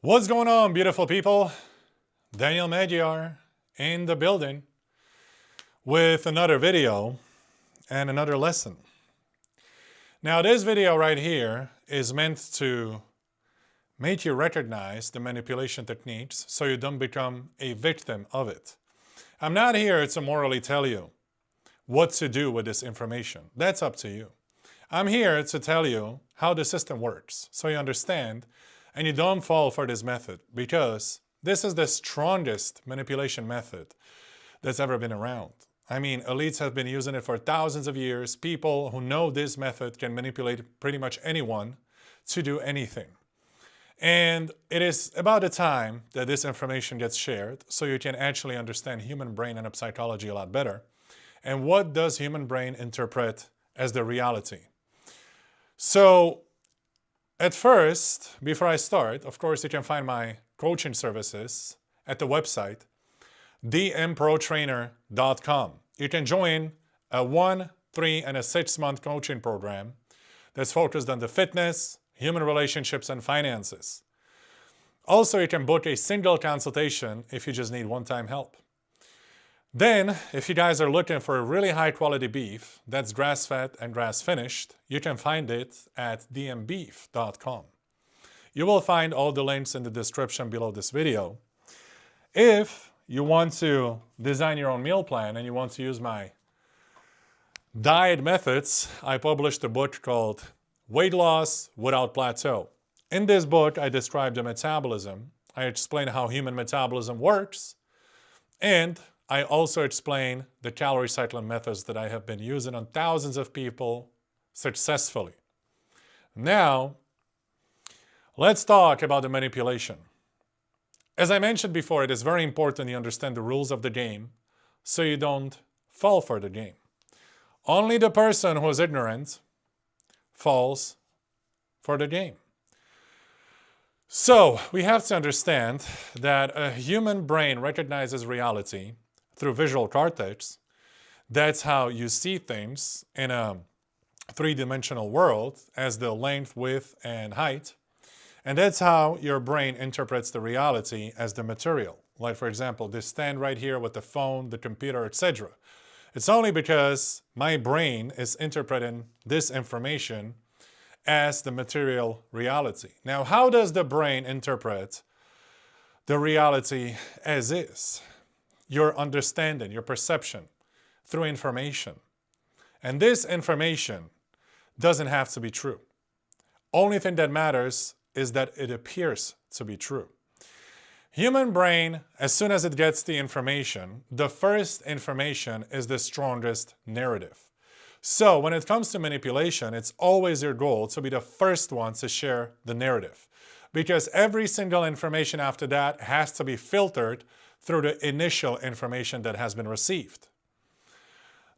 What's going on, beautiful people? Daniel Magyar in the building with another video and another lesson. Now, this video right here is meant to make you recognize the manipulation techniques so you don't become a victim of it. I'm not here to morally tell you what to do with this information. That's up to you. I'm here to tell you how the system works so you understand and you don't fall for this method, because this is the strongest manipulation method that's ever been around. I mean, elites have been using it for thousands of years. People who know this method can manipulate pretty much anyone to do anything. And it is about the time that this information gets shared so you can actually understand human brain and psychology a lot better. And what does human brain interpret as the reality? So, at first, before I start, of course, you can find my coaching services at the website, themprotrainer.com. You can join a 1, 3, and a 6-month coaching program that's focused on the fitness, human relationships, and finances. Also, you can book a single consultation if you just need one-time help. Then, if you guys are looking for a really high-quality beef that's grass-fed and grass-finished, you can find it at dmbeef.com. You will find all the links in the description below this video. If you want to design your own meal plan and you want to use my diet methods, I published a book called Weight Loss Without Plateau. In this book, I describe the metabolism. I explain how human metabolism works, and I also explain the calorie cycling methods that I have been using on thousands of people successfully. Now, let's talk about the manipulation. As I mentioned before, it is very important you understand the rules of the game so you don't fall for the game. Only the person who is ignorant falls for the game. So, we have to understand that a human brain recognizes reality through visual cortex. That's how you see things in a three-dimensional world as the length, width, and height. And that's how your brain interprets the reality as the material. Like, for example, this stand right here with the phone, the computer, etc. It's only because my brain is interpreting this information as the material reality. Now, how does the brain interpret the reality as is? Your understanding, your perception, through information. And this information doesn't have to be true. Only thing that matters is that it appears to be true. Human brain, as soon as it gets the information, the first information is the strongest narrative. So when it comes to manipulation, it's always your goal to be the first one to share the narrative, because every single information after that has to be filtered through the initial information that has been received.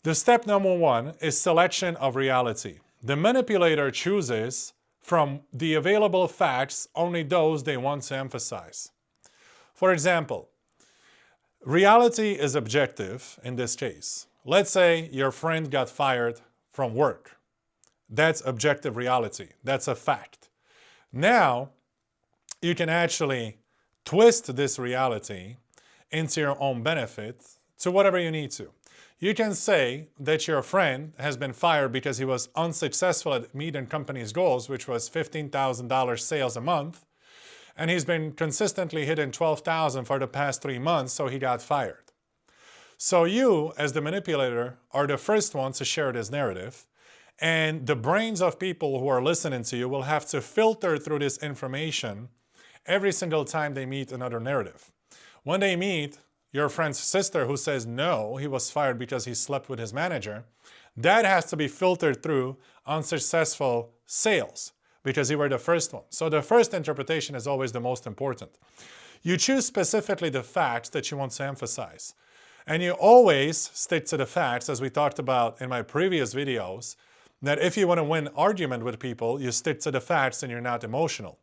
The step number 1 is selection of reality. The manipulator chooses from the available facts only those they want to emphasize. For example, reality is objective in this case. Let's say your friend got fired from work. That's objective reality. That's a fact. Now, you can actually twist this reality into your own benefit to whatever you need to. You can say that your friend has been fired because he was unsuccessful at meeting company's goals, which was $15,000 sales a month, and he's been consistently hitting $12,000 for the past 3 months, so he got fired. So you, as the manipulator, are the first one to share this narrative, and the brains of people who are listening to you will have to filter through this information every single time they meet another narrative. When they meet your friend's sister who says, no, he was fired because he slept with his manager, that has to be filtered through unsuccessful sales because you were the first one. So the first interpretation is always the most important. You choose specifically the facts that you want to emphasize. And you always stick to the facts, as we talked about in my previous videos, that if you want to win argument with people, you stick to the facts and you're not emotional.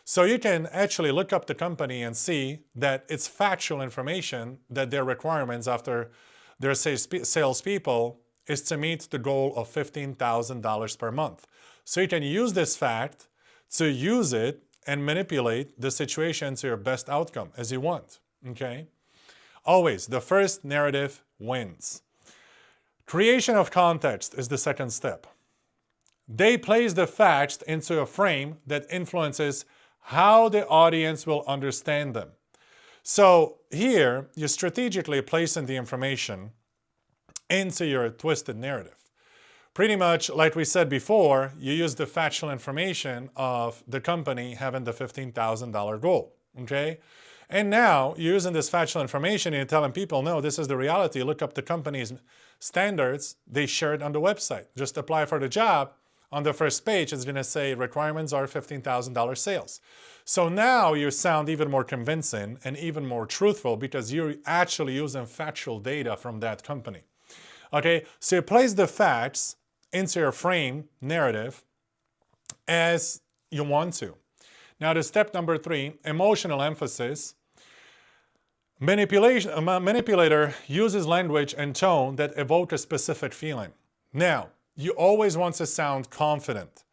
So you can actually look up the company and see that it's factual information that their requirements after their salespeople is to meet the goal of $15,000 per month. So you can use this fact to use it and manipulate the situation to your best outcome as you want, okay? Always, the first narrative wins. Creation of context is the second step. They place the facts into a frame that influences how the audience will understand them. So here, you're strategically placing the information into your twisted narrative. Pretty much, like we said before, you use the factual information of the company having the $15,000 goal, okay? And now, you're using this factual information and you're telling people, no, this is the reality. Look up the company's standards. They shared on the website. Just apply for the job. On the first page, it's going to say requirements are $15,000 sales. So now you sound even more convincing and even more truthful because you're actually using factual data from that company. Okay, so you place the facts into your frame narrative as you want to. Now, the step number 3, emotional emphasis. A manipulator uses language and tone that evoke a specific feeling. Now, you always want to sound confident.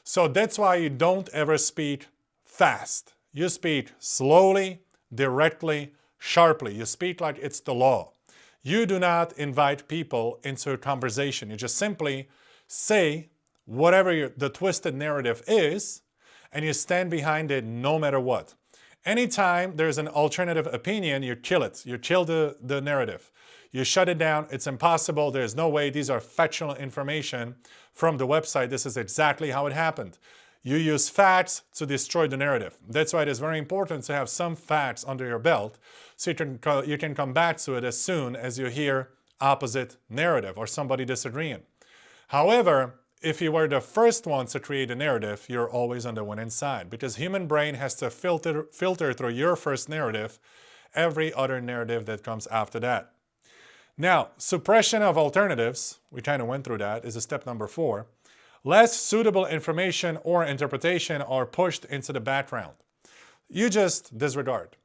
So that's why you don't ever speak fast. You speak slowly, directly, sharply. You speak like it's the law. You do not invite people into a conversation. You just simply say whatever the twisted narrative is, and you stand behind it no matter what. Anytime there's an alternative opinion, you kill it. You kill the narrative. You shut it down. It's impossible. There's no way. These are factual information from the website. This is exactly how it happened. You use facts to destroy the narrative. That's why it is very important to have some facts under your belt so you can come back to it as soon as you hear opposite narrative or somebody disagreeing. However, if you were the first one to create a narrative, you're always on the winning side because human brain has to filter through your first narrative every other narrative that comes after that. Now, suppression of alternatives, we kind of went through that, is a step number 4. Less suitable information or interpretation are pushed into the background. You just disregard.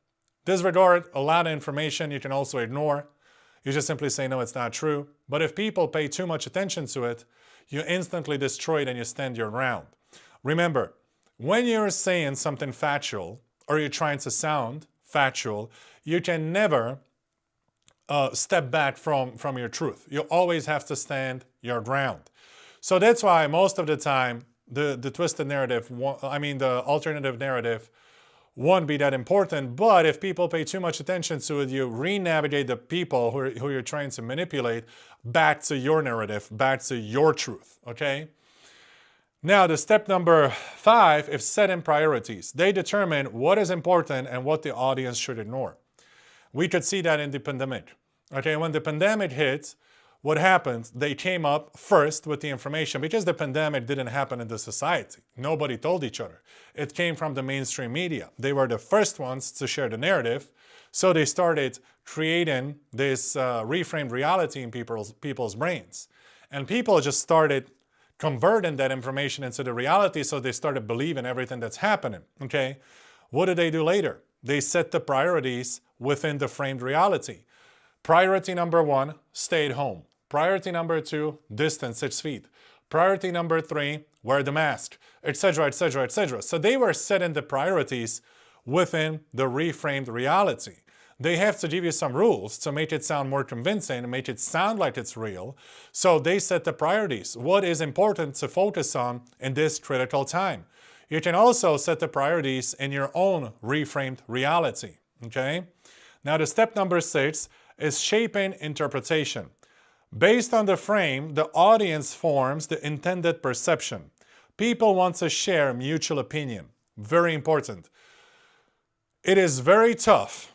Disregard a lot of information you can also ignore. You just simply say, no, it's not true. But if people pay too much attention to it, you instantly destroy it and you stand your ground. Remember, when you're saying something factual or you're trying to sound factual, you can never step back from your truth. You always have to stand your ground. So that's why most of the time the twisted narrative, the alternative narrative won't be that important. But if people pay too much attention to it, you re-navigate the people who you're trying to manipulate back to your narrative, back to your truth, okay? Now, the step number 5 is setting priorities. They determine what is important and what the audience should ignore. We could see that in the pandemic. Okay, when the pandemic hit, what happened? They came up first with the information because the pandemic didn't happen in the society. Nobody told each other. It came from the mainstream media. They were the first ones to share the narrative, so they started creating this reframed reality in people's brains. And people just started converting that information into the reality, so they started believing everything that's happening, okay? What did they do later? They set the priorities within the framed reality. Priority number 1, stay at home. Priority number 2, distance 6 feet. Priority number 3, wear the mask, etc., etc., etc. So they were setting the priorities within the reframed reality. They have to give you some rules to make it sound more convincing and make it sound like it's real. So they set the priorities. What is important to focus on in this critical time? You can also set the priorities in your own reframed reality, okay? Now, the step number 6 is shaping interpretation. Based on the frame, the audience forms the intended perception. People want to share mutual opinion. Very important. It is very tough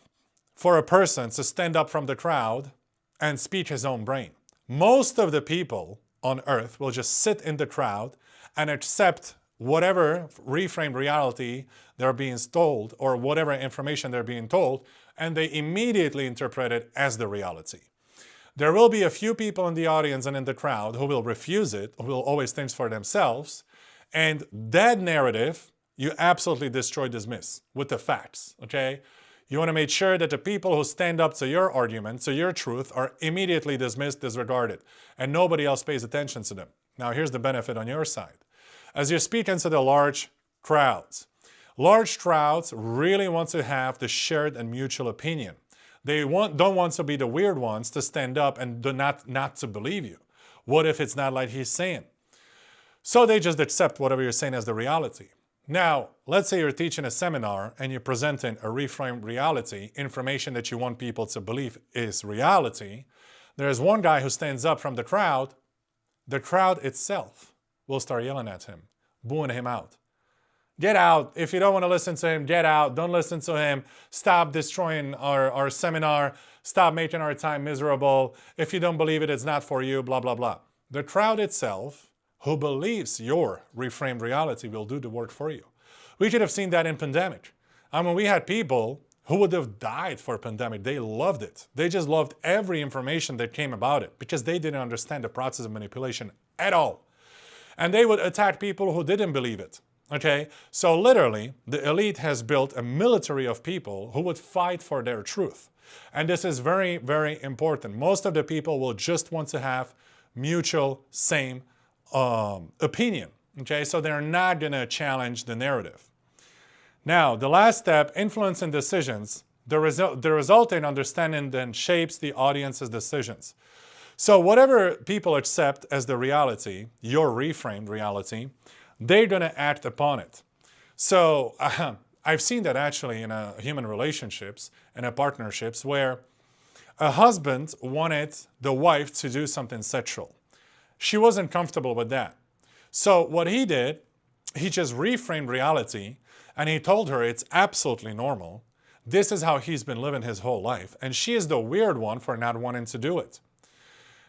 for a person to stand up from the crowd and speak his own brain. Most of the people on earth will just sit in the crowd and accept whatever reframed reality they're being told or whatever information they're being told, and they immediately interpret it as the reality. There will be a few people in the audience and in the crowd who will refuse it, who will always think for themselves, and that narrative you absolutely destroy, dismiss with the facts, okay? You want to make sure that the people who stand up to your argument, to your truth, are immediately dismissed, disregarded, and nobody else pays attention to them. Now, here's the benefit on your side. As you're speaking to the large crowds, Large crowds really want to have the shared and mutual opinion. They don't want to be the weird ones to stand up and not to believe you. What if it's not like he's saying? So they just accept whatever you're saying as the reality. Now, let's say you're teaching a seminar and you're presenting a reframed reality, information that you want people to believe is reality. There's one guy who stands up from the crowd itself will start yelling at him, booing him out. Get out. If you don't want to listen to him, get out. Don't listen to him. Stop destroying our seminar. Stop making our time miserable. If you don't believe it, it's not for you, blah, blah, blah. The crowd itself, who believes your reframed reality, will do the work for you. We could have seen that in pandemic. I mean, we had people who would have died for a pandemic. They loved it. They just loved every information that came about it because they didn't understand the process of manipulation at all. And they would attack people who didn't believe it. Okay, so literally, the elite has built a military of people who would fight for their truth. And this is very, very important. Most of the people will just want to have mutual same opinion. Okay, so they're not going to challenge the narrative. Now, the last step, influence and decisions. The result in understanding then shapes the audience's decisions. So whatever people accept as the reality, your reframed reality, they're going to act upon it. So I've seen that actually in human relationships and partnerships where a husband wanted the wife to do something sexual. She wasn't comfortable with that. So what he did, he just reframed reality and he told her it's absolutely normal. This is how he's been living his whole life. And she is the weird one for not wanting to do it.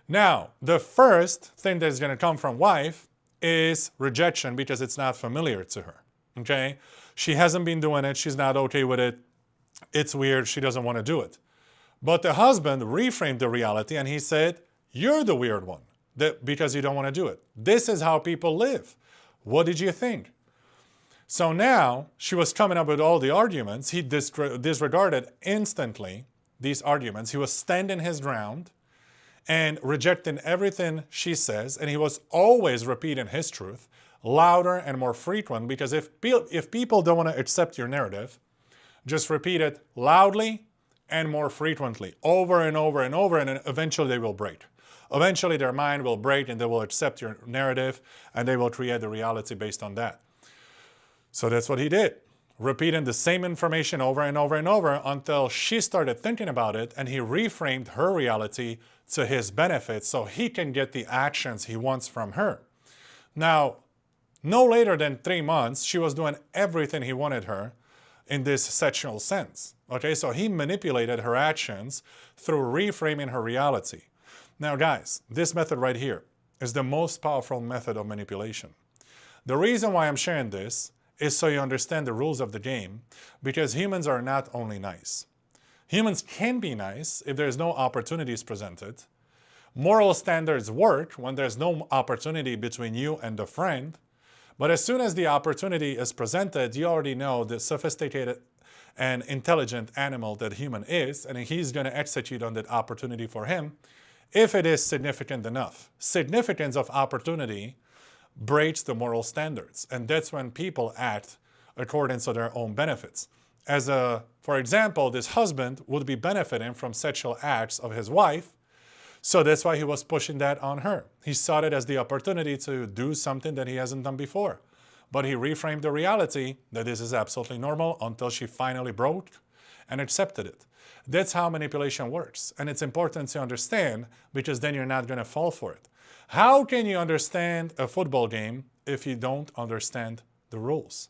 Now, the first thing that's going to come from wife is rejection because it's not familiar to her, okay? She hasn't been doing it. She's not okay with it. It's weird. She doesn't want to do it. But the husband reframed the reality and he said, you're the weird one because you don't want to do it. This is how people live. What did you think? So now she was coming up with all the arguments. He disregarded instantly these arguments. He was standing his ground and rejecting everything she says, and he was always repeating his truth, louder and more frequent, because if people don't want to accept your narrative, just repeat it loudly and more frequently, over and over and over, and then eventually they will break. Eventually their mind will break and they will accept your narrative, and they will create the reality based on that. So that's what he did, repeating the same information over and over and over until she started thinking about it, and he reframed her reality to his benefit so he can get the actions he wants from her. Now, no later than 3 months, she was doing everything he wanted her in this sexual sense. Okay, so he manipulated her actions through reframing her reality. Now guys, this method right here is the most powerful method of manipulation. The reason why I'm sharing this is so you understand the rules of the game, because humans are not only nice. Humans can be nice if there's no opportunities presented. Moral standards work when there's no opportunity between you and a friend. But as soon as the opportunity is presented, you already know the sophisticated and intelligent animal that human is, and he's going to execute on that opportunity for him if it is significant enough. Significance of opportunity breaks the moral standards, and that's when people act according to their own benefits. For example, this husband would be benefiting from sexual acts of his wife, so that's why he was pushing that on her. He saw it as the opportunity to do something that he hasn't done before. But he reframed the reality that this is absolutely normal until she finally broke and accepted it. That's how manipulation works. And it's important to understand, because then you're not going to fall for it. How can you understand a football game if you don't understand the rules?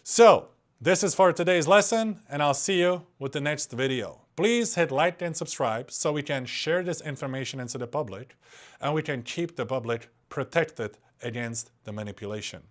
So, this is for today's lesson, and I'll see you with the next video. Please hit like and subscribe so we can share this information into the public, and we can keep the public protected against the manipulation.